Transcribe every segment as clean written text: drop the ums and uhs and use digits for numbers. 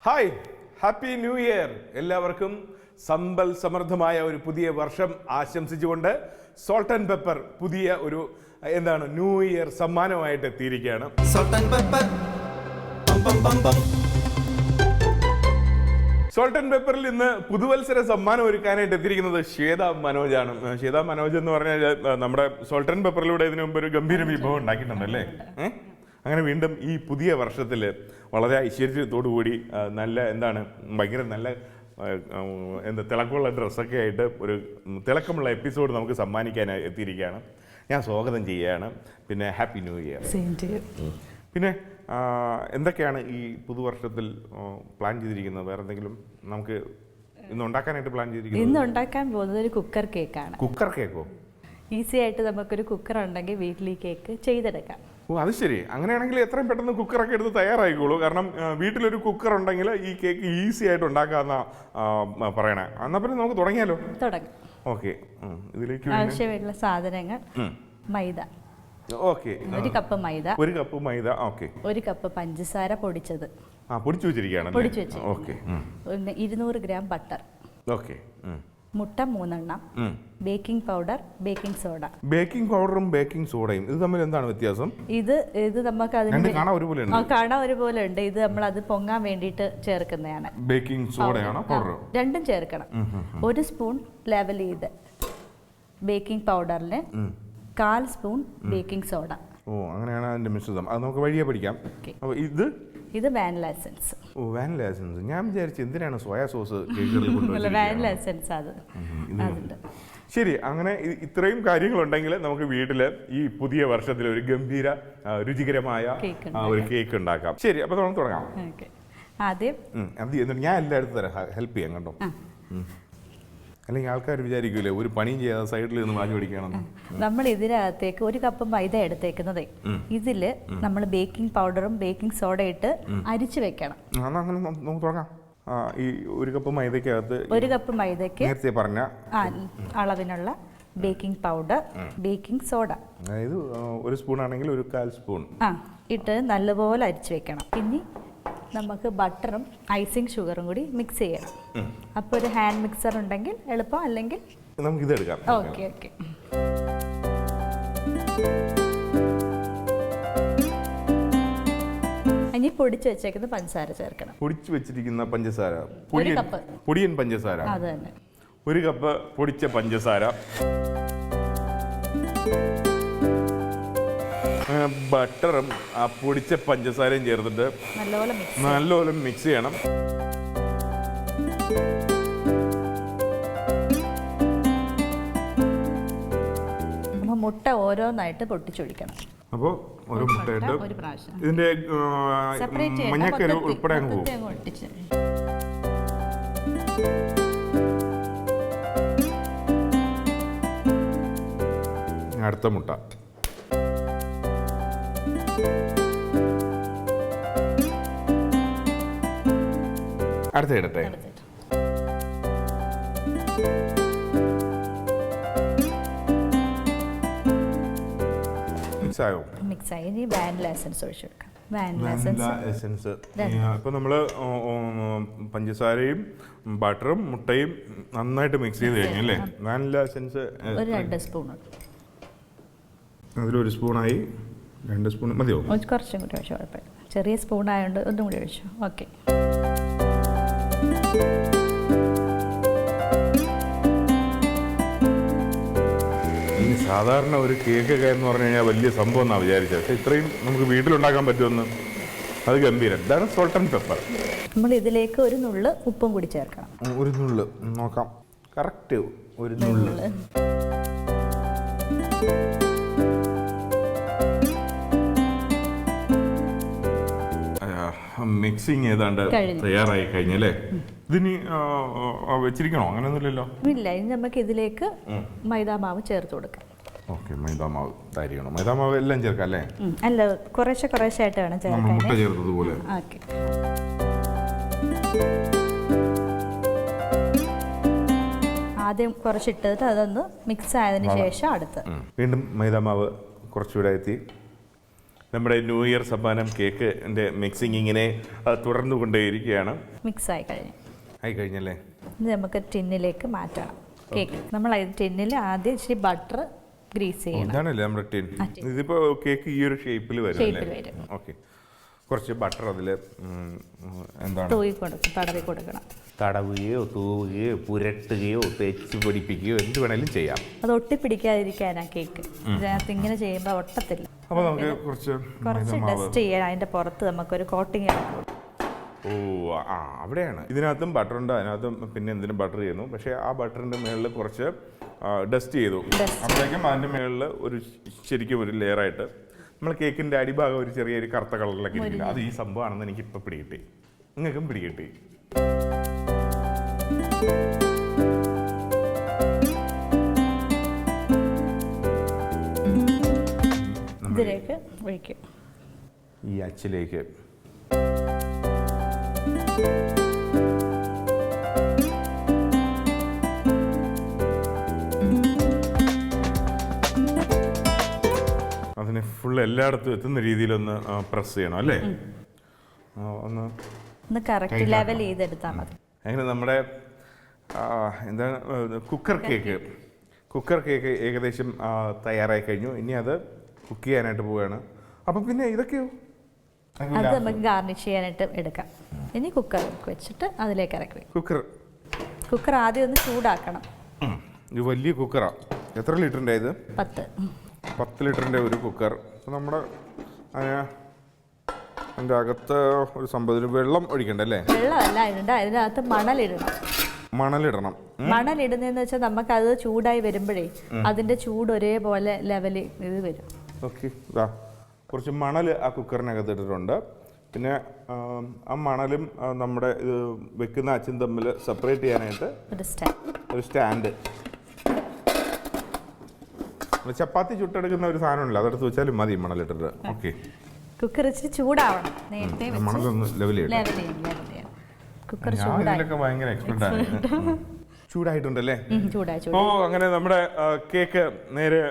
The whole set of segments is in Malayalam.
Hi, happy new year. എല്ലാവർക്കും സമ്പൽ സമൃദ്ധമായ ഒരു പുതിയ വർഷം ആശംസിച്ചുകൊണ്ട് സോൾട്ട് ആൻഡ് പെപ്പർ പുതിയ ഒരു ന്യൂ ഇയർ സമ്മാനമായിട്ട് എത്തിയിരിക്കുകയാണ്. സോൾട്ട് ആൻഡ് പെപ്പറിൽ ഇന്ന് പുതുവത്സര സമ്മാനം ഒരുക്കാനായിട്ട് എത്തിയിരിക്കുന്നത് ശ്വേത മനോജാണ്. ശ്വേത മനോജ് എന്ന് പറഞ്ഞാൽ നമ്മുടെ സോൾട്ട് ആൻഡ് പെപ്പറിലൂടെ ഇതിനു മുമ്പ് ഒരു ഗംഭീര വിഭവം ഉണ്ടാക്കിയിട്ടുണ്ടല്ലേ. അങ്ങനെ വീണ്ടും ഈ പുതിയ വർഷത്തിൽ വളരെ ഐശ്വര്യത്തോടു കൂടി നല്ല ഭയങ്കര നല്ല തിളക്കമുള്ള ഡ്രസ്സൊക്കെ ആയിട്ട് ഒരു തിളക്കമുള്ള എപ്പിസോഡ് നമുക്ക് സമ്മാനിക്കാൻ എത്തിയിരിക്കുകയാണ്. ഞാൻ സ്വാഗതം ചെയ്യുകയാണ്. പിന്നെ ഹാപ്പി ന്യൂ ഇയർ. പിന്നെ എന്തൊക്കെയാണ് ഈ പുതുവർഷത്തിൽ പ്ലാൻ ചെയ്തിരിക്കുന്നത്? വേറെ എന്തെങ്കിലും നമുക്ക് ഇന്ന് ഉണ്ടാക്കാനായിട്ട് പ്ലാൻ ചെയ്തിരിക്കുന്നത്? ഇന്ന് ഉണ്ടാക്കാൻ പോകുന്നത് ഒരു കുക്കർ കേക്കാണ്. കുക്കർ കേക്കോ? ഈസി ആയിട്ട് നമുക്കൊരു കുക്കർ ഉണ്ടെങ്കിൽ വീട്ടിൽ ഈ കേക്ക് ചെയ്തെടുക്കാം. ഓ, അത് ശരി. അങ്ങനെയാണെങ്കിൽ എത്രയും പെട്ടെന്ന് കുക്കറൊക്കെ എടുത്ത് തയ്യാറായിക്കോളൂ. കാരണം വീട്ടിലൊരു കുക്കർ ഉണ്ടെങ്കിൽ ഈ കേക്ക് ഈസി ആയിട്ട് ഉണ്ടാക്കാമെന്നാ പറയണേ. എന്നാൽ പിന്നെ നമുക്ക് തുടങ്ങിയാലോ? തുടങ്ങാം. ഓക്കെ. ഇതിലേക്ക് ആവശ്യമായിട്ടുള്ള സാധനങ്ങൾ: മൈദ, ഓക്കെ, 1 കപ്പ് മൈദ, 1 കപ്പ് മൈദ, ഓക്കെ, 1 കപ്പ് പഞ്ചസാര പൊടിച്ചത്, പൊടിച്ചു വെച്ചിരിക്കുകയാണ്, പൊടിച്ചു വെച്ച്, ഓക്കെ, 200 ഗ്രാം ബട്ടർ, ഓക്കെ, മുട്ട 3 എണ്ണം, baking powder, baking soda. Baking പൗഡറും ബേക്കിംഗ് സോഡയും ഇത് തമ്മിൽ എന്താണ് വ്യത്യാസം? ഇത് നമുക്ക് കാണാൻ ഒരുപോലെ ഉണ്ട്. ഇത് നമ്മൾ അത് പൊങ്ങാൻ വേണ്ടിയിട്ട് ചേർക്കുന്നതാണ്. Baking സോഡയാണോ powder? രണ്ടും ചേർക്കണം. 1 സ്പൂൺ ലെവൽ ചെയ്ത് ബേക്കിംഗ് പൗഡറിന് 1/4 സ്പൂൺ ബേക്കിംഗ് സോഡ. ഓ, അങ്ങനെയാണ് അതിന്റെ മിശ്രിതം. അത് നമുക്ക് വഴിയെ പഠിക്കാം. അപ്പോൾ ഇത് വാനില എസൻസ്. ഓ, വാനില എസൻസ്. ഞാൻ വിചാരിച്ചു എന്തിനാണ് സോയാ സോസ് വാനില എസൻസ്. ശരി. അങ്ങനെ ഇത്രയും കാര്യങ്ങളുണ്ടെങ്കിൽ നമുക്ക് വീട്ടിൽ ഈ പുതിയ വർഷത്തിൽ ഒരു ഗംഭീര രുചികരമായ ഒരു കേക്ക് ഉണ്ടാക്കാം. ശരി, അപ്പോൾ നമുക്ക് തുടങ്ങാം. ആദ്യം ഞാൻ എല്ലായിടത്തും തരാം, ഹെൽപ്പ് ചെയ്യാം കേട്ടോ. അല്ലെങ്കിൽ ആൾക്കാർ വിചാരിക്കൂലേ ഒരു പണിയും ചെയ്യാതെ സൈഡിൽ നിന്ന് മാറ്റി പിടിക്കണം. നമ്മൾ ഇതിനകത്തേക്ക് 1 കപ്പ് മൈദ എടുത്തേക്കുന്നത്. ഇതില് നമ്മൾ ബേക്കിംഗ് പൗഡറും ബേക്കിംഗ് സോഡ ഇട്ട് അരിച്ചു വെക്കണം. അങ്ങനെ നമുക്ക് തുടങ്ങാം. ഈ 1 കപ്പ് മൈദക്കകത്ത് 1 കപ്പ് മൈദക്ക് നേരത്തെ പറഞ്ഞ അളവിനുള്ള ബേക്കിംഗ് പൗഡർ, ബേക്കിംഗ് സോഡ, അതായത് 1 സ്പൂൺ ആണെങ്കിൽ 1/4 സ്പൂൺ ഇട്ട് നല്ലപോലെ അരിച്ചു വെക്കണം. ഇനി നമുക്ക് ബട്ടറും ഐസിങ് ഷുഗറും കൂടി മിക്സ് ചെയ്യണം. അപ്പോൾ ഒരു ഹാൻഡ് മിക്സർ ഉണ്ടെങ്കിൽ എളുപ്പം, അല്ലെങ്കിൽ നമുക്ക് ഇത് എടുക്കാം. ഓക്കെ. ഇനി പൊടിച്ചു വെച്ചേക്കുന്ന പഞ്ചസാര ചേർക്കണം. പൊടിച്ചു വെച്ചിരിക്കുന്ന പഞ്ചസാര, 1 കപ്പ് പൊടിയൻ പഞ്ചസാര. അത് തന്നെ. 1 കപ്പ് പൊടിച്ച പഞ്ചസാര, ബട്ടറും ആ പൊടിച്ച പഞ്ചസാരയും ചേർത്തിട്ട് നല്ലപോലെ മിക്സ് ചെയ്യണം. മുട്ട ഓരോന്നായിട്ട് പൊട്ടിച്ചൊഴിക്കണം. അപ്പോൾ ഓരോ മുട്ടയായിട്ട് ഇതിന്റെ മഞ്ഞക്കരു ഉൾപ്പെടെ അങ്ങ് പോകും. അടുത്ത മുട്ട, അടുത്ത ഇടട്ടെ. മിക്സായി. ഇനി വാനില എസൻസ് ഒഴിച്ചു കൊടുക്കാം. വാനില എസൻസ് ഇപ്പൊ നമ്മള് പഞ്ചസാരയും ബട്ടറും മുട്ടയും നന്നായിട്ട് മിക്സ് ചെയ്ത് കഴിഞ്ഞു അല്ലേ? Vanilla essence 2 spoon. അതിൽ 1 സ്പൂണായി. 2 സ്പൂൺ മതിയോ? കുറച്ചും കൂടി ഒഴിച്ചു, കുഴപ്പമില്ല. ചെറിയ സ്പൂൺ ആയതുകൊണ്ട് ഒന്നും കൂടി ഒഴിച്ചു. ഓക്കെ. ഈ സാധാരണ ഒരു കേക്കൊക്കെ എന്ന് പറഞ്ഞു കഴിഞ്ഞാൽ വലിയ സംഭവം എന്നാണ് വിചാരിച്ചത്. പക്ഷേ ഇത്രയും നമുക്ക് വീട്ടിലുണ്ടാക്കാൻ പറ്റുമെന്ന്, അത് ഗംഭീരം. ഇതാണ് സോൾട്ട് ആൻഡ് പെപ്പർ. നമ്മൾ ഇതിലേക്ക് 1 നുള്ള് ഉപ്പും കൂടി ചേർക്കണം. 1 നുള്ള് നോക്കാം. കറക്റ്റ് 1 നുള്ള്. മിക്സിങ് ഏതാണ്ട് തയ്യാറായി കഴിഞ്ഞല്ലേ? ഇതിനി വെച്ചിരിക്കണോ? അങ്ങനെയൊന്നുമില്ലല്ലോ. ഇല്ല. ഇനി നമുക്ക് ഇതിലേക്ക് മൈദാമാവ് ചേർത്ത് കൊടുക്കാം. ഓക്കെ, മൈദാമാവ് തയ്യാറാക്കണം. മൈദാമാവ് എല്ലാം ചേർക്കാം അല്ലേ? അല്ല, കുറേശ്ശെ ആയിട്ട് വേണം ചേർക്കാൻ. മുട്ട ചേർത്തതുപോലെ. ഓക്കെ. ആദ്യം കുറച്ചിട്ടത് അതൊന്ന് മിക്സ് ആയതിനു ശേഷം അടുത്ത് വീണ്ടും മൈദാമാവ് കുറച്ചുകൂടെ എത്തി. നമ്മുടെ ന്യൂ ഇയർ സമ്മാനം കേക്കിൻ്റെ മിക്സിങ് ഇങ്ങനെ തുടർന്നു കൊണ്ടേയിരിക്കുകയാണ്. മിക്സ് ആയി കഴിഞ്ഞല്ലേ? ഇത് നമുക്ക് ടിന്നിലേക്ക് മാറ്റണം കേക്ക്. നമ്മൾ ടിന്നിൽ ആദ്യം ഇച്ചിരി ബട്ടർ ഗ്രീസ് ചെയ്യണം. ഇതാണല്ലേ നമ്മുടെ ടിൻ. ഇതിപ്പോൾ കേക്ക് ഈ ഒരു ഷേപ്പിൽ വരും. ഓക്കെ, കുറച്ച് ബട്ടർ അതിൽ എന്താണ് തടവി കൊടുക്കണം. തടവുകയോ തൂവുകയോ പുരട്ടുകയോ തേച്ച് പിടിപ്പിക്കുകയോ എന്ത് വേണേലും ചെയ്യാം. അത് ഒട്ടിപ്പിടിക്കാതിരിക്കാനാ കേക്ക്. ഇതിനകത്ത് ഇങ്ങനെ ചെയ്യുമ്പോൾ ഒട്ടത്തില്ല. അപ്പോൾ നമുക്ക് കുറച്ച് ഡസ്റ്റ് ചെയ്യാൻ അതിൻ്റെ പുറത്ത് നമുക്കൊരു കോട്ടിങ് ഇറക്കും. ഓ അവിടെയാണ്. ഇതിനകത്തും ബട്ടർ ഉണ്ട്, അതിനകത്തും പിന്നെ എന്തിനും ബട്ടർ ചെയ്യുന്നു. പക്ഷേ ആ ബട്ടറിൻ്റെ മുകളിൽ കുറച്ച് ഡസ്റ്റ് ചെയ്തു. അപ്പോഴേക്കും അതിൻ്റെ മുകളിൽ ഒരു ശരിക്കും ഒരു ലെയറായിട്ട് നമ്മൾ കേക്കിൻ്റെ അടിഭാഗം ഒരു ചെറിയൊരു കറുത്ത കളറിലൊക്കെ ഇരിക്കില്ല. അത് ഈ സംഭവമാണെന്ന് എനിക്ക് ഇപ്പം പിടികിട്ടി, നിങ്ങൾക്കും പിടികിട്ടി. ഇതിലേക്ക് ഒഴിക്കും. ഈ അച്ചിലേക്ക് അതിനെ ഫുൾ എല്ലായിടത്തും എത്തുന്ന രീതിയിലൊന്ന് പ്രസ് ചെയ്യണം അല്ലേ? ഒന്ന് കറക്റ്റ് ലെവൽ ചെയ്തെടുത്താൽ മതി. അങ്ങനെ നമ്മുടെ എന്താണ് കുക്കർ കേക്ക് ഏകദേശം തയ്യാറായി കഴിഞ്ഞു. ഇനി അത് കുക്ക് ചെയ്യാനായിട്ട് പോവുകയാണ്. അപ്പം പിന്നെ ഇതൊക്കെയോ അത് നമുക്ക് ഗാർണിഷ് ചെയ്യാനായിട്ട് എടുക്കാം. ഇനി കുക്കർ വെച്ചിട്ട് അതിലേക്ക് ഇറക്കി. കുക്കർ ആദ്യം ഒന്ന് ചൂടാക്കണം. ഇത് വലിയ കുക്കറാണ്. എത്ര ലിറ്ററിൻ്റെ ഇത്? 10 ലിറ്ററിൻ്റെ ഒരു കുക്കർ. നമ്മുടെ അതിൻ്റെ അകത്ത് ഒരു സംഭവത്തിന് വെള്ളം ഒഴിക്കണ്ടല്ലേ? വെള്ളമല്ല ഇടണ്ട, അതിനകത്ത് മണലിടണം. മണലിടുന്നതെന്ന് വെച്ചാൽ നമുക്കത് ചൂടായി വരുമ്പോഴേ അതിൻ്റെ ചൂട് ഒരേപോലെ ലെവലിൽ ഇത് വരും. ഓക്കെ, കുറച്ച് മണൽ ആ കുക്കറിനകത്ത് ഇട്ടിട്ടുണ്ട്. പിന്നെ ആ മണലും നമ്മുടെ ഇത് വെക്കുന്ന അച്ചും തമ്മിൽ സെപ്പറേറ്റ് ചെയ്യാനായിട്ട് ഒരു സ്റ്റാൻഡ്. ചപ്പാത്തി ചുട്ടെടുക്കുന്ന ഒരു സാധനമല്ല, അതെടുത്ത് വെച്ചാലും മതി മണലിട്ടിട്ട്. ഓക്കെ, കുക്കർ ഇച്ചിരി ചൂടാവണം. നേരത്തെ മണലൊന്ന് ലെവൽ ചെയ്യണം. കുക്കർ ഭയങ്കര എക്സ്പെർട്ട് ആണ്. ചൂടായിട്ടുണ്ടല്ലേ? ചൂടായി. ഓ, അങ്ങനെ നമ്മുടെ കേക്ക് നേരെ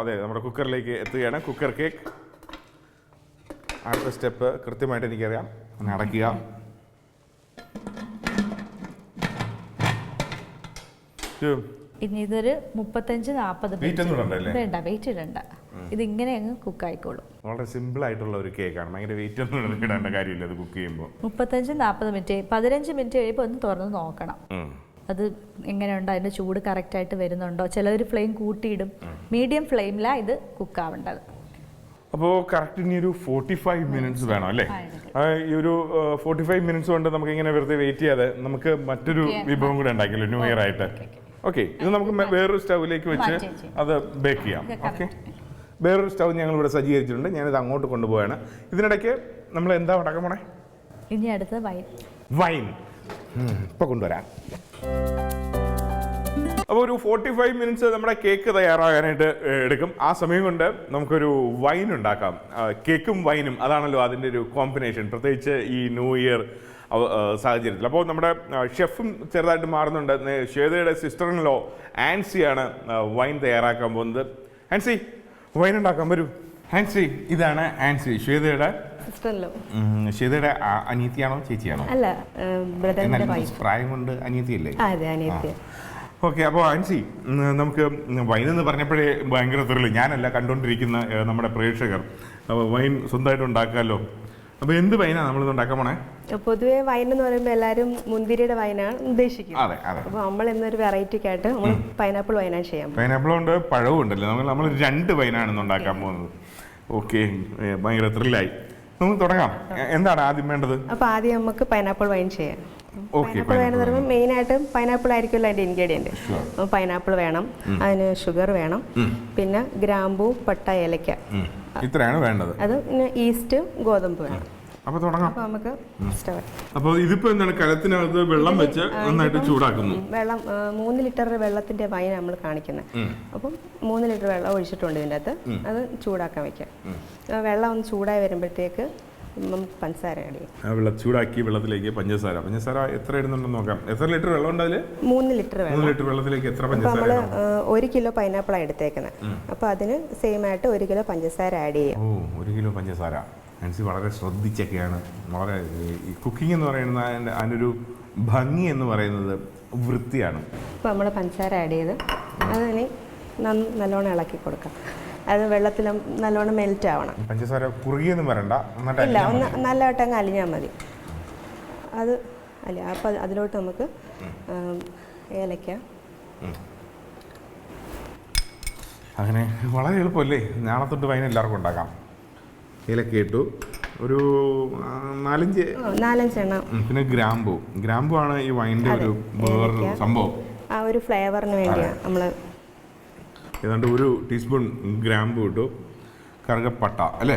അതെ നമ്മുടെ കുക്കറിലേക്ക് എത്തുകയാണ്. കുക്കർ കേക്ക് അടുത്ത സ്റ്റെപ്പ് കൃത്യമായിട്ട് എനിക്കറിയാം. ഒന്ന് അടയ്ക്കുക. ഇനി ഇതൊരു 35-40 വേണ്ട, വെയിറ്റ് ഇടണ്ട. ഇതിങ്ങനെ അങ്ങ് കുക്ക് ആയിക്കോളും. വളരെ സിമ്പിൾ ആയിട്ടുള്ള ഒരു കേക്കാണ്. ഭയങ്കര വെയിറ്റ് ഒന്നും ഇടേണ്ട കാര്യമില്ല ഇത് കുക്ക് ചെയ്യുമ്പോൾ. 35-40 മിനിറ്റ് 15 മിനിറ്റ് കഴിയുമ്പോൾ ഒന്ന് തുറന്ന് നോക്കണം. അത് എങ്ങനെയുണ്ടോ, അതിൻ്റെ ചൂട് കറക്റ്റായിട്ട് വരുന്നുണ്ടോ. ചിലർ ഫ്ലെയിം കൂട്ടിയിടും. മീഡിയം ഫ്ലെയിമിലാണ് ഇത് കുക്കാവേണ്ടത്. അപ്പോൾ കറക്റ്റ് ഇനി ഒരു 45 മിനിറ്റ്സ് വേണം അല്ലേ? ഈ ഒരു 45 മിനിറ്റ്സ് കൊണ്ട് നമുക്ക് ഇങ്ങനെ വെറുതെ വെയിറ്റ് ചെയ്യാതെ നമുക്ക് മറ്റൊരു വിഭവം കൂടെ ഉണ്ടാക്കിയല്ലോ ന്യൂ ഇയർ ആയിട്ട്. ഓക്കെ, ഇത് നമുക്ക് വേറൊരു സ്റ്റൗവിലേക്ക് വെച്ച് അത് ബേക്ക് ചെയ്യാം. ഓക്കെ, വേറൊരു സ്റ്റൗ ഞങ്ങൾ ഇവിടെ സജ്ജീകരിച്ചിട്ടുണ്ട്. ഞാനിത് അങ്ങോട്ട് കൊണ്ടുപോവാണ്. ഇതിനിടയ്ക്ക് നമ്മൾ എന്താ ഉണ്ടാക്കാൻ പോണേ? ഇനി അടുത്ത വൈൻ ഇപ്പൊ കൊണ്ടുവരാം. അപ്പോൾ ഒരു 45 മിനിറ്റ്സ് നമ്മുടെ കേക്ക് തയ്യാറാകാനായിട്ട് എടുക്കും. ആ സമയം കൊണ്ട് നമുക്കൊരു വൈൻ ഉണ്ടാക്കാം. കേക്കും വൈനും അതാണല്ലോ അതിൻ്റെ ഒരു കോമ്പിനേഷൻ, പ്രത്യേകിച്ച് ഈ ന്യൂ ഇയർ സാഹചര്യത്തിൽ. അപ്പോൾ നമ്മുടെ ഷെഫും ചെറുതായിട്ട് മാറുന്നുണ്ട്. ശ്വേതയുടെ സിസ്റ്ററിനോ ആൻസിയാണ് വൈൻ തയ്യാറാക്കാൻ പോകുന്നത്. ആൻസി, വൈൻ ഉണ്ടാക്കാൻ വരൂ. ആൻസി, ഇതാണ് ആൻസി, ശ്വേതയുടെ അനിയത്തിയാണോ ചേച്ചിയാണോ? പ്രായം കൊണ്ട് അനിയത്തിയല്ലേ? ഓക്കെ, അപ്പോൾ ആൻസി, നമുക്ക് വൈൻ എന്ന് പറഞ്ഞപ്പോഴേ ഭയങ്കര ത്രില്ല്. ഞാനല്ല, കണ്ടുകൊണ്ടിരിക്കുന്ന നമ്മുടെ പ്രേക്ഷകർ. അപ്പോൾ വൈൻ സ്വന്തമായിട്ട് ഉണ്ടാക്കാമല്ലോ. അപ്പോൾ എന്ത് വൈനാണ് നമ്മളിത് ഉണ്ടാക്കാൻ പോണേ? പൊതുവെ വൈൻ എന്ന് പറയുമ്പോൾ എല്ലാവരും മുന്തിരിയുടെ വൈനാണ് ഉദ്ദേശിക്കുന്നത്. അതെ അതെ. അപ്പോൾ നമ്മൾ ഇന്നൊരു വെറൈറ്റിക്ക് ആയിട്ട് നമ്മൾ പൈനാപ്പിൾ വൈനാണ് ചെയ്യാം. പൈനാപ്പിൾ ഉണ്ട്, പഴവും ഉണ്ടല്ലോ. നമ്മൾ 2 വൈനാണ് ഉണ്ടാക്കാൻ പോകുന്നത്. ഓക്കെ, ഭയങ്കര ത്രില്ലായി. നമുക്ക് തുടങ്ങാം. എന്താണ് ആദ്യം വേണ്ടത്? അപ്പോൾ ആദ്യം നമുക്ക് പൈനാപ്പിൾ വൈൻ ചെയ്യാം. പൈനാപ്പിൾ വൈൻ എന്ന് പറയുമ്പോൾ മെയിനായിട്ട് പൈനാപ്പിൾ ആയിരിക്കുമല്ലോ അതിൻ്റെ ഇൻഗ്രീഡിയൻറ്റ്. അപ്പോൾ പൈനാപ്പിൾ വേണം, അതിന് ഷുഗർ വേണം, പിന്നെ ഗ്രാമ്പൂ, പട്ട, ഏലക്ക, ഇത്രയാണ് വേണ്ടത്. അത് പിന്നെ ഈസ്റ്റ്, ഗോതമ്പ് വേണം. അപ്പോൾ തുടങ്ങാം. അപ്പോൾ നമുക്ക് സ്റ്റവ്. അപ്പോൾ ഇതിപ്പോൾ എന്താണ്, കലത്തിനകത്ത് വെള്ളം വെച്ച് നന്നായിട്ട് ചൂടാക്കുന്നു. വെള്ളം 3 ലിറ്റർ വെള്ളത്തിന്റെ വൈൻ നമ്മൾ കാണിക്കുന്നത്. അപ്പം 3 ലിറ്റർ വെള്ളം ഒഴിച്ചിട്ടുണ്ട് ഇതിൻ്റെ അകത്ത്. അത് ചൂടാക്കാൻ വെക്കാം. വെള്ളം ഒന്ന് ചൂടായി വരുമ്പോഴത്തേക്ക് നമുക്ക് പഞ്ചസാര ആഡ് ചെയ്യും. ചൂടാക്കി വെള്ളത്തിലേക്ക് പഞ്ചസാര എത്ര ഇടുന്നുണ്ടെന്ന് നോക്കാം. എത്ര ലിറ്റർ വെള്ളം ഉണ്ട് അതിൽ? 3 ലിറ്റർ വെള്ളം. 3 ലിറ്റർ വെള്ളത്തിലേക്ക് എത്ര അപ്പോൾ പഞ്ചസാര? നമ്മൾ 1 കിലോ പൈനാപ്പിളാണ് എടുത്തേക്കുന്നത്. അപ്പോൾ അതിന് സെയിം ആയിട്ട് 1 കിലോ പഞ്ചസാര ആഡ് ചെയ്യാം. 1 കിലോ പഞ്ചസാര. ആൻസി വളരെ ശ്രദ്ധിച്ചൊക്കെയാണ്. വളരെ ഈ കുക്കിംഗ് എന്ന് പറയുന്ന അതിനൊരു ഭംഗി എന്ന് പറയുന്നത് വൃത്തിയാണ്. അപ്പോൾ നമ്മൾ പഞ്ചസാര ആഡ് ചെയ്ത് അതിന് നല്ലോണം ഇളക്കി കൊടുക്കാം. അത് വെള്ളത്തിൽ നല്ലോണം മെൽറ്റ് ആവണം. പഞ്ചസാര കുറുകിയൊന്നും വരണ്ട, ഇല്ല, ഒന്ന് നല്ലതായിട്ട് അങ്ങ് അലിഞ്ഞാൽ മതി. അത് അല്ല, അപ്പോൾ അതിലോട്ട് നമുക്ക് ഏലക്ക. അങ്ങനെ വളരെ എളുപ്പമല്ലേ? നാളെ തൊട്ട് വൈൻ എല്ലാവർക്കും ഉണ്ടാക്കാം. ഏലക്ക ഇട്ടു, ഒരു 4-5 എണ്ണം. പിന്നെ ഗ്രാമ്പു ആണ് ഈ വൈൻ്റെ ഒരു വേറൊരു സംഭവം. ആ ഒരു ഫ്ലേവറിന് വേണ്ടിയാണ് നമ്മൾ ഏതാണ്ട് 1 ടീസ്പൂൺ ഗ്രാമ്പു ഇട്ടു. കറുകപ്പട്ട അല്ലേ?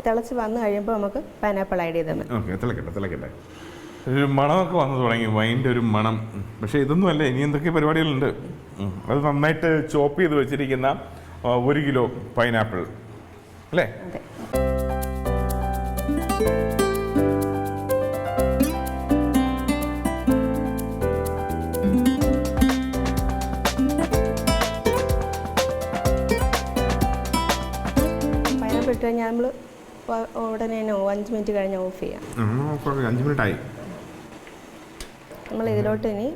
തിളച്ച് വന്നു കഴിയുമ്പോൾ നമുക്ക് പൈനാപ്പിൾ ആഡ് ചെയ്താൽ മതി. ഓക്കെ, തിളക്കട്ടെ. ഒരു മണമൊക്കെ വന്നു തുടങ്ങി, വൈൻ്റെ ഒരു മണം. പക്ഷേ ഇതൊന്നും അല്ല, ഇനി എന്തൊക്കെ പരിപാടികളുണ്ട്. അത് നന്നായിട്ട് ചോപ്പ് ചെയ്ത് വെച്ചിരിക്കുന്ന 1 കിലോ പൈനാപ്പിൾ അല്ലേ? അതെ. പൈനാപ്പിൾ ഇട്ട് കഴിഞ്ഞാൽ നമ്മൾ ഉടനെ 5 മിനിറ്റ് കഴിഞ്ഞ് ഓഫ് ചെയ്യാം. 5 മിനിറ്റ് ആയി. നമ്മൾ ഇതിലോട്ട് ഇനി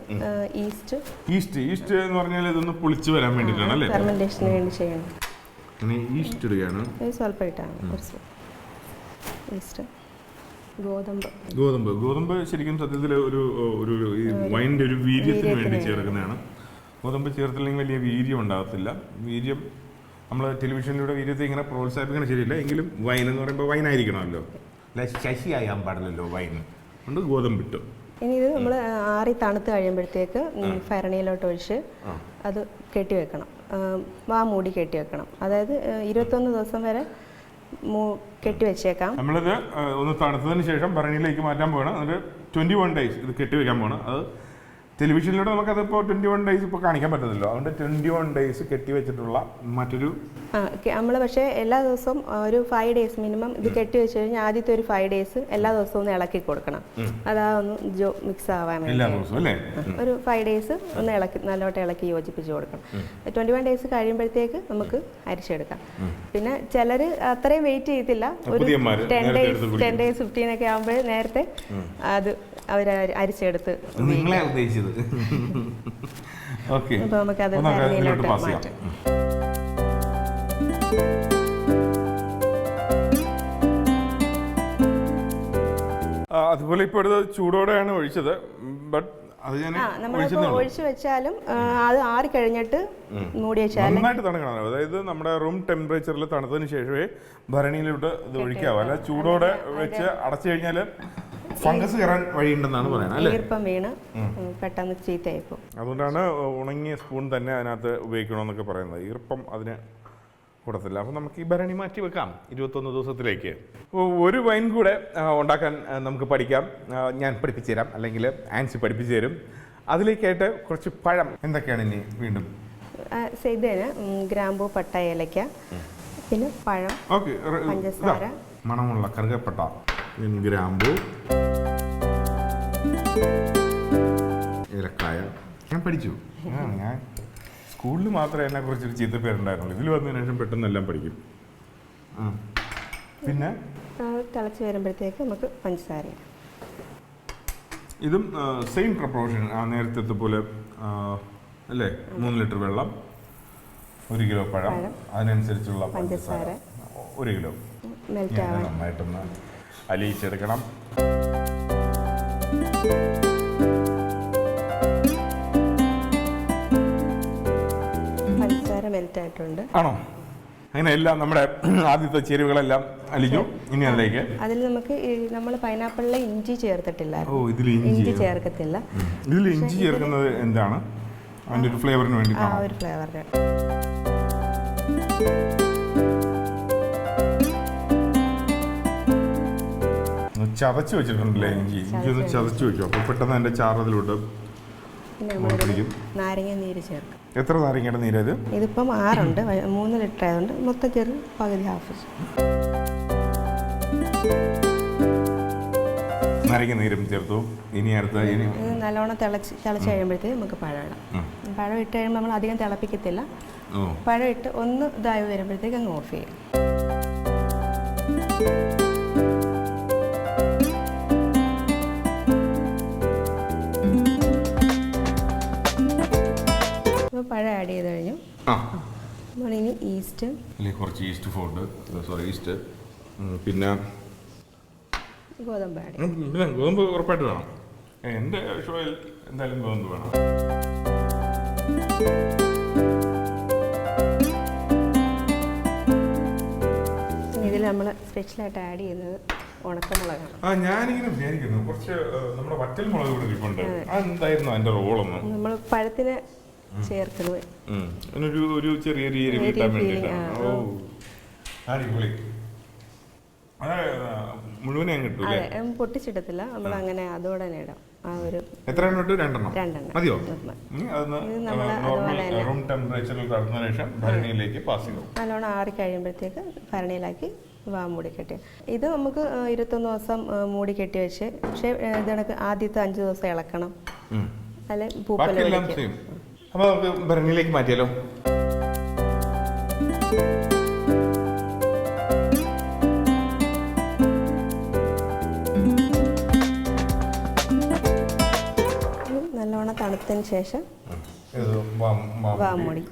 ഈസ്റ്റ് എന്ന് പറഞ്ഞാൽ ഇതൊന്ന് പുളിച്ച് വരാൻ വേണ്ടിയിട്ടാണ് അല്ലേ? ഫെർമെന്റേഷന് വേണ്ടി ചെയ്യണം. ഇനി ഈസ്റ്റ് ഇടുകയാണ്. സ്വല്പം ഇട്ടാണ് കുറച്ച് ഈസ്റ്റ്. ഗോതമ്പ് ശരിക്കും സത്യത്തിൽ ഒരു ഈ വൈൻ്റെ ഒരു വീര്യത്തിന് വേണ്ടി ചേർക്കുന്നതാണ്. ഗോതമ്പ് ചേർത്തില്ലെങ്കിൽ വലിയ വീര്യം ഉണ്ടാകത്തില്ല. വീര്യം നമ്മൾ ടെലിവിഷനിലൂടെ വീര്യത്തെ ഇങ്ങനെ പ്രോത്സാഹിപ്പിക്കണം ശരിയില്ല. എങ്കിലും വൈൻ എന്ന് പറയുമ്പോൾ വൈനായിരിക്കണമല്ലോ, അല്ല ശശിയായാൻ പാടില്ലല്ലോ വൈൻ. അതുകൊണ്ട് ഗോതമ്പിട്ടു. ഇനി ഇത് നമ്മൾ ആറി തണുത്ത് കഴിയുമ്പോഴത്തേക്ക് ഭരണിയിലോട്ട് ഒഴിച്ച് അത് കെട്ടി വെക്കണം. മൂടി കെട്ടി വെക്കണം. അതായത് 21 ദിവസം വരെ കെട്ടി വെച്ചേക്കാം. നമ്മളിത് ഒന്ന് തണുത്തതിന് ശേഷം ഭരണിയിലേക്ക് മാറ്റാൻ പോകണം. എന്നിട്ട് 21 ഡേയ്സ് ഇത് കെട്ടി വെക്കാൻ പോകണം. അത് ടെലിവിഷനിലൂടെ നമുക്കതിപ്പോൾ 21 ഡേയ്സ് ഇപ്പോൾ കാണിക്കാൻ പറ്റത്തില്ലോ. അതുകൊണ്ട് 21 ഡേയ്സ് കെട്ടി വെച്ചിട്ടുള്ള മറ്റൊരു നമ്മൾ പക്ഷേ എല്ലാ ദിവസവും ഒരു 5 ഡേയ്സ് മിനിമം ഇത് കെട്ടി വെച്ച് കഴിഞ്ഞാൽ ആദ്യത്തെ ഒരു 5 ഡേയ്സ് എല്ലാ ദിവസവും ഒന്ന് ഇളക്കി കൊടുക്കണം. അതാ ഒന്ന് മിക്സ് ആവാൻ വേണ്ടി ഒരു 5 ഡേയ്സ് ഒന്ന് നല്ലോട്ട് ഇളക്കി യോജിപ്പിച്ച് കൊടുക്കണം. 21 ഡേയ്സ് കഴിയുമ്പോഴത്തേക്ക് നമുക്ക് അരിച്ചെടുക്കാം. പിന്നെ ചിലർ അത്രയും വെയിറ്റ് ചെയ്യത്തില്ല, ഒരു 10 ഡേയ്സ് 15 ഒക്കെ ആകുമ്പോൾ നേരത്തെ അത് അവർ അരിച്ചെടുത്ത് അപ്പോൾ നമുക്കത് ഭരണിയിലോട്ട് മാറ്റാം. അതുപോലെ ഇപ്പോൾ എടുത്ത് ചൂടോടെയാണ് ഒഴിച്ചത്. ബട്ട് അത് ഞാൻ ഒഴിച്ചു വെച്ചാലും അത് ആറി കഴിഞ്ഞിട്ട് മൂടി വെച്ചാൽ നന്നായിട്ട് തണുക്കണം. അതായത് നമ്മുടെ റൂം ടെമ്പറേച്ചറിൽ തണുത്തതിന് ശേഷമേ ഭരണിയിലോട്ട് ഇത് ഒഴിക്കാവൂ. അല്ല ചൂടോടെ വെച്ച് അടച്ചു കഴിഞ്ഞാൽ ഫംഗസ് കയറാൻ വഴിയുണ്ടെന്നാണ് പറയുന്നത്. ഈർപ്പം വീണ് പെട്ടെന്ന് ചീത്തയായിപ്പോ. അതുകൊണ്ടാണ് ഉണങ്ങിയ സ്പൂൺ തന്നെ അതിനകത്ത് ഉപയോഗിക്കണമെന്നൊക്കെ പറയുന്നത്. ഈർപ്പം അതിന് കൂടത്തില്ല. അപ്പോൾ നമുക്ക് ഈ ഭരണി മാറ്റി വെക്കാം 21 ദിവസത്തിലേക്ക്. ഒരു വൈൻ കൂടെ ഉണ്ടാക്കാൻ നമുക്ക് പഠിക്കാം. ഞാൻ പഠിപ്പിച്ചു തരാം, അല്ലെങ്കിൽ ആൻസി പഠിപ്പിച്ചു തരും. അതിലേക്കായിട്ട് കുറച്ച് പഴം. എന്തൊക്കെയാണ് ഇനി വീണ്ടും? ഇതിന് ഗ്രാമ്പൂ, പട്ട, ഏലക്ക, പിന്നെ പഴം, പഞ്ചസാര, മണമുള്ള കറുകപ്പട്ട, ഗ്രാമ്പൂ, ഏലക്കായ. ഞാൻ പഠിച്ചു. ഞാൻ സ്കൂളിൽ മാത്രമേ എന്നെ കുറിച്ചൊരു ചീത്തപ്പേരുണ്ടായിരുന്നുള്ളൂ. ഇതിൽ വന്നതിന് ശേഷം പെട്ടെന്നെല്ലാം പഠിക്കും. പിന്നെ തിളച്ച് വരുമ്പോഴത്തേക്ക് നമുക്ക് പഞ്ചസാര. ഇതും സെയിം പ്രപ്പോർഷൻ നേരത്തെ പോലെ അല്ലേ? 3 ലിറ്റർ വെള്ളം, 1 കിലോ പഴം, അതിനനുസരിച്ചുള്ള പഞ്ചസാര 1 കിലോ. നന്നായിട്ടൊന്ന് അലിയിച്ചെടുക്കണം. പഞ്ചസാര മെൽറ്റ് ആയിട്ടുണ്ട്. ആണോ? അങ്ങനെ എല്ലാം നമ്മുടെ ആദ്യത്തെ ചേരുവകളെല്ലാം അലിഞ്ഞു. ഇനി അതിൽ നമുക്ക് നമ്മൾ പൈനാപ്പിളിലെ ഇഞ്ചി ചേർത്തിട്ടില്ല. ഇതിൽ ഇഞ്ചി ചേർക്കത്തില്ല. ഇതിൽ ഇഞ്ചി ചേർക്കുന്നത് എന്താണ്? അതിന്റെ ഒരു ഫ്ലേവറിന് വേണ്ടി. ഒരു ഫ്ലേവറിന്. ചതച്ച് വെച്ചിട്ടുണ്ടല്ലേ ഇഞ്ചി ഒന്ന് ചതച്ച് വെച്ചു. അപ്പോൾ പെട്ടെന്ന് അതിൻ്റെ ചാറ് അതിലോട്ട് പിന്നെ നമ്മൾ നാരങ്ങ നീര് ചേർക്കും. എത്ര നാരങ്ങയുടെ നീരത്? ഇതിപ്പം 6 ഉണ്ട്, 3 ലിറ്റർ ആയതുകൊണ്ട് മൊത്തം ചേർന്ന് പകുതി ഹാഫ്. നാരങ്ങ നീരും ചേർത്തു. ഇനി അടുത്ത ഇത് നല്ലോണം തിളച്ച് കഴിയുമ്പോഴത്തേക്ക് നമുക്ക് പഴം ഇടാം. പഴം ഇട്ട് കഴിയുമ്പോൾ നമ്മൾ അധികം തിളപ്പിക്കത്തില്ല. പഴം ഇട്ട് ഒന്ന് ഇതായി വരുമ്പോഴത്തേക്ക് അങ്ങ് ഓഫ് ചെയ്യും. അപ്പോൾ പഴം ആഡ് ചെയ്ത് കഴിഞ്ഞു. നമ്മളിനി ഈസ്റ്റ്, കുറച്ച് ഈസ്റ്റ്, പിന്നെ ഗോതമ്പ് ആഡ്. പിന്നെ ഗോതമ്പ് ഉറപ്പായിട്ട് വേണം. എൻ്റെ ഷോയിൽ എന്തായാലും ഗോതമ്പ് വേണം. ഇതിൽ നമ്മൾ സ്പെഷ്യലായിട്ട് ആഡ് ചെയ്യുന്നത് ഉണക്കമുളകാണ്. ഞാനിങ്ങനെ വിചാരിക്കുന്നു കുറച്ച് നമ്മുടെ വറ്റൽ മുളക് കൂടെ ഇരിപ്പുണ്ട്. അതെന്തായിരുന്നു അതിൻ്റെ റോളൊന്ന്? നമ്മൾ പഴത്തിന് ചേർക്കുന്നത് ഒരു ചെറിയൊരു എരിവ് കിട്ടാൻ വേണ്ടിയിട്ടാണ്. അടിപൊളി. മുഴുവനെ അങ്ങ് കിട്ടൂല്ലേ? പൊട്ടിച്ചിടത്തില്ല, നമ്മൾ അങ്ങനെ അതോടെ തന്നെ ഇടാം. എത്ര എണ്ണം ഇട്ടു? 2 എണ്ണം മതിയോ? റൂം ടെമ്പറേച്ചറിൽ കടന്നതിന് ശേഷം ഭരണിയിലേക്ക് പാസ് ചെയ്യും. നല്ലോണം ആറി കഴിയുമ്പോഴത്തേക്ക് ഭരണിയിലാക്കി മൂടി കെട്ടി. ഇത് നമുക്ക് 21 ദിവസം മൂടി കെട്ടി വെച്ച്, പക്ഷേ ഇതണക്ക് ആദ്യത്തെ 5 ദിവസം ഇളക്കണം. അല്ലെ പൂപ്പലെല്ലാം ചെയ്യും. അപ്പൊ നമുക്ക് ഭരണിയിലേക്ക് മാറ്റിയാലോ? നല്ലോണം തണുത്തതിന് ശേഷം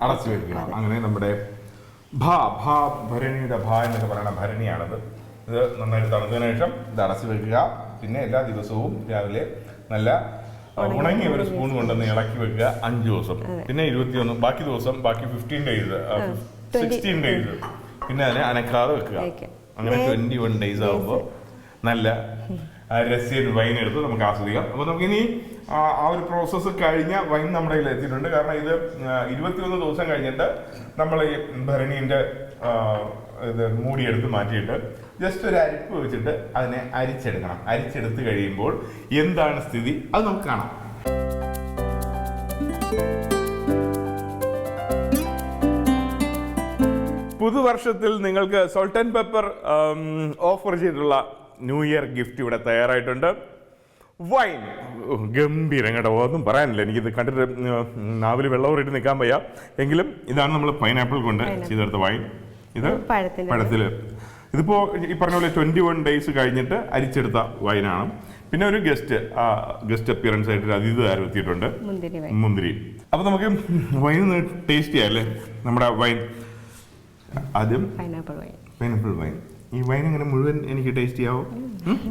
അടച്ചു വെക്കുക. അങ്ങനെ നമ്മുടെ ഭരണിയുടെ എന്നൊക്കെ പറയുന്ന ഭരണിയാണത്. ഇത് നന്നായിട്ട് തണുത്തതിന് ശേഷം ഇത് അടച്ചു വെക്കുക. പിന്നെ എല്ലാ ദിവസവും രാവിലെ നല്ല ഉണങ്ങിയ ഒരു സ്പൂൺ കൊണ്ടുവന്ന് ഇളക്കി വെക്കുക 5 ദിവസം. പിന്നെ 21, ബാക്കി ദിവസം ബാക്കി 15 ഡേയ്സ് 16 ഡേയ്സ് പിന്നെ അതിനെ അനക്കാതെ വെക്കുക. അങ്ങനെ 21 ഡേയ്സ് ആകുമ്പോൾ നല്ല രസ്യൻ വൈൻ എടുത്ത് നമുക്ക് ആസ്വദിക്കാം. അപ്പോൾ നമുക്കിനി ആ ഒരു പ്രോസസ്സ് കഴിഞ്ഞ വൈൻ നമ്മുടെ കയ്യിൽ എത്തിയിട്ടുണ്ട്. കാരണം ഇത് 21 ദിവസം കഴിഞ്ഞിട്ട് നമ്മൾ ഈ ഭരണീൻ്റെ ഇത് മൂടിയെടുത്ത് മാറ്റിയിട്ട് ജസ്റ്റ് ഒരു അരിപ്പ് വെച്ചിട്ട് അതിനെ അരിച്ചെടുക്കണം. അരിച്ചെടുത്ത് കഴിയുമ്പോൾ എന്താണ് സ്ഥിതി അത് നമുക്ക് കാണാം. പുതുവർഷത്തിൽ നിങ്ങൾക്ക് സോൾട്ട് ആൻഡ് പെപ്പർ ഓഫർ ചെയ്തിട്ടുള്ള ന്യൂ ഇയർ ഗിഫ്റ്റ് ഇവിടെ തയ്യാറായിട്ടുണ്ട്. വൈൻ ഗംഭീരം കേട്ടോ, ഒന്നും പറയാനില്ല. എനിക്കിത് കണ്ടിട്ട് നാവിൽ വെള്ളമൂറിയിട്ട് നിൽക്കാൻ വയ്യ. എങ്കിലും ഇതാണ് നമ്മൾ പൈനാപ്പിൾ കൊണ്ട് ചെയ്തെടുത്ത വൈൻ. ഇത് പഴത്തിൽ ഇതിപ്പോൾ ഈ പറഞ്ഞ പോലെ 21 ഡേയ്സ് കഴിഞ്ഞിട്ട് അരിച്ചെടുത്ത വൈനാണ്. പിന്നെ ഒരു ഗസ്റ്റ് അപ്പിയറൻസ് ആയിട്ട് അതിഥിതാരം എത്തിയിട്ടുണ്ട്, മുന്തിരി. അപ്പോൾ നമുക്ക് വൈൻ ടേസ്റ്റ് ചെയ്യാം അല്ലേ? നമ്മുടെ വൈൻ ആദ്യം പൈനാപ്പിൾ വൈൻ. ഈ വൈൻ ഇങ്ങനെ മുഴുവൻ എനിക്ക് ടേസ്റ്റ് ചെയ്യാവോ?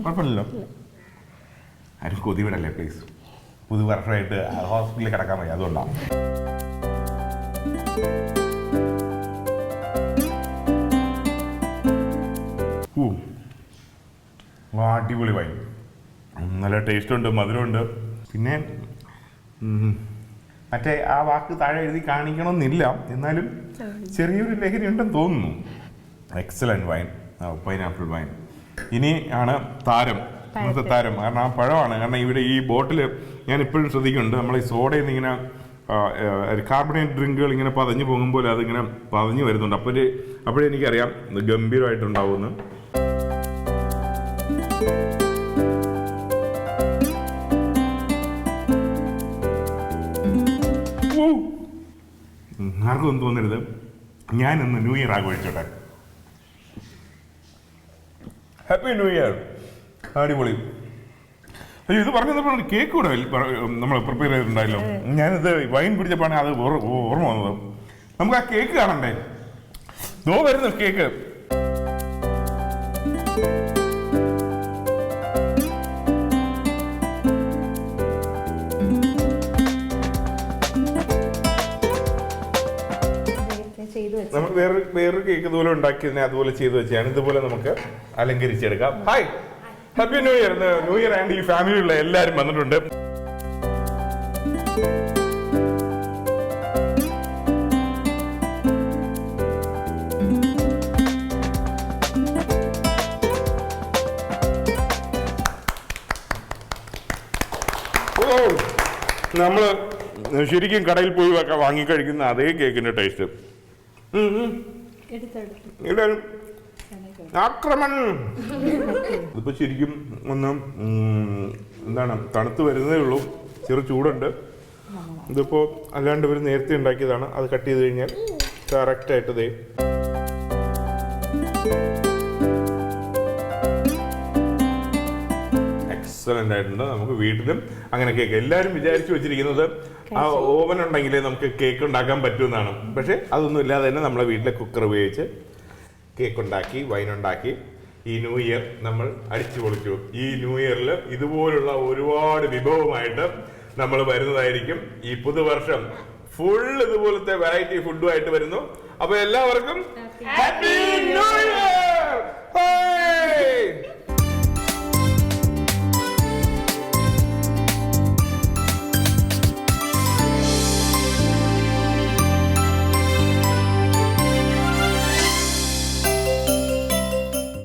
കുഴപ്പമില്ലല്ലോ. ആരും കൊതി വിടല്ലേ പ്ലീസ്. പുതുവർഷമായിട്ട് ഹോസ്പിറ്റലിൽ കിടക്കാൻ വയ്യ, അതുകൊണ്ടാണ്. അടിപൊളി വൈൻ, നല്ല ടേസ്റ്റ് ഉണ്ട്, മധുരമുണ്ട്. പിന്നെ മറ്റേ ആ വാക്ക് താഴെ എഴുതി കാണിക്കണമെന്നില്ല, എന്നാലും ചെറിയൊരു ലഹരി ഉണ്ടെന്ന് തോന്നുന്നു. Excellent wine, pineapple wine. ഇനി ആണ് ഇന്നത്തെ താരം. കാരണം ആ പഴമാണ്. കാരണം ഇവിടെ ഈ ബോട്ടിൽ ഞാൻ ഇപ്പോഴും ശ്രദ്ധിക്കുന്നുണ്ട്, നമ്മൾ ഈ സോഡയിൽ നിന്ന് ഇങ്ങനെ കാർബണേറ്റ് ഡ്രിങ്കുകൾ ഇങ്ങനെ പതഞ്ഞു പോകുമ്പോൾ അതിങ്ങനെ പതഞ്ഞു വരുന്നുണ്ട്. അപ്പോഴേ എനിക്കറിയാം ഇത് ഗംഭീരമായിട്ടുണ്ടാവുമെന്ന്. ആർക്കും ഒന്നും തോന്നരുത്, ഞാനിന്ന് ന്യൂ ഇയർ ആഘോഷിച്ചോട്ടെ. Happy new year. അടിപൊളി. അയ്യോ, ഇത് പറഞ്ഞപ്പോൾ കേക്ക് കൂടെ നമ്മൾ പ്രിപ്പയർ ചെയ്തിട്ടുണ്ടായല്ലോ. ഞാനിത് വൈൻ പിടിച്ചപ്പോഴാണ് അത് ഓർമ്മ വന്നത്. നമുക്ക് ആ കേക്ക് കാണണ്ടേ? ദോ വരുന്നു കേക്ക്. നമ്മൾ വേറൊരു കേക്ക് ഇതുപോലെ ഉണ്ടാക്കിയതിനെ അതുപോലെ ചെയ്തു വെച്ചാണ് ഇതുപോലെ നമുക്ക് അലങ്കരിച്ചെടുക്കാം. Hi, happy new year. New year and ഈ ഫാമിലിയുള്ള എല്ലാവരും വന്നിട്ടുണ്ട്. നമ്മൾ ശരിക്കും കടയിൽ പോയി വാങ്ങിക്കഴിക്കുന്ന അതേ കേക്കിന്റെ ടേസ്റ്റ്. എല്ലാവരും ആക്രമണം. ഇതിപ്പോ ശരിക്കും ഒന്ന് എന്താണ് തണുത്ത് വരുന്നതേ ഉള്ളൂ, ചെറു ചൂടുണ്ട്. ഇതിപ്പോ അല്ലാണ്ട് ഇവർ നേരത്തെ ഉണ്ടാക്കിയതാണ്. അത് കട്ട് ചെയ്ത് കഴിഞ്ഞാൽ കറക്റ്റ് ആയിട്ട് ദേ എക്സലന്റ് ആയിട്ടുണ്ട്. നമുക്ക് വീട്ടിലും അങ്ങനെ കേക്ക് എല്ലാവരും വിചാരിച്ചു വെച്ചിരിക്കുന്നത് ആ ഓവൻ ഉണ്ടെങ്കിലേ നമുക്ക് കേക്ക് ഉണ്ടാക്കാൻ പറ്റുമെന്നാണ്. പക്ഷെ അതൊന്നും ഇല്ലാതെ തന്നെ നമ്മളെ വീട്ടിലെ കുക്കർ ഉപയോഗിച്ച് കേക്ക് ഉണ്ടാക്കി, വൈൻ ഉണ്ടാക്കി ഈ ന്യൂ ഇയർ നമ്മൾ അടിച്ചു പൊളിച്ചു. ഈ ന്യൂ ഇയറിൽ ഇതുപോലുള്ള ഒരുപാട് വിഭവമായിട്ട് നമ്മൾ വരുന്നതായിരിക്കും. ഈ പുതുവർഷം ഫുൾ ഇതുപോലത്തെ വെറൈറ്റി ഫുഡുമായിട്ട് വരുന്നു. അപ്പൊ എല്ലാവർക്കും ഹാപ്പി ന്യൂ ഇയർ.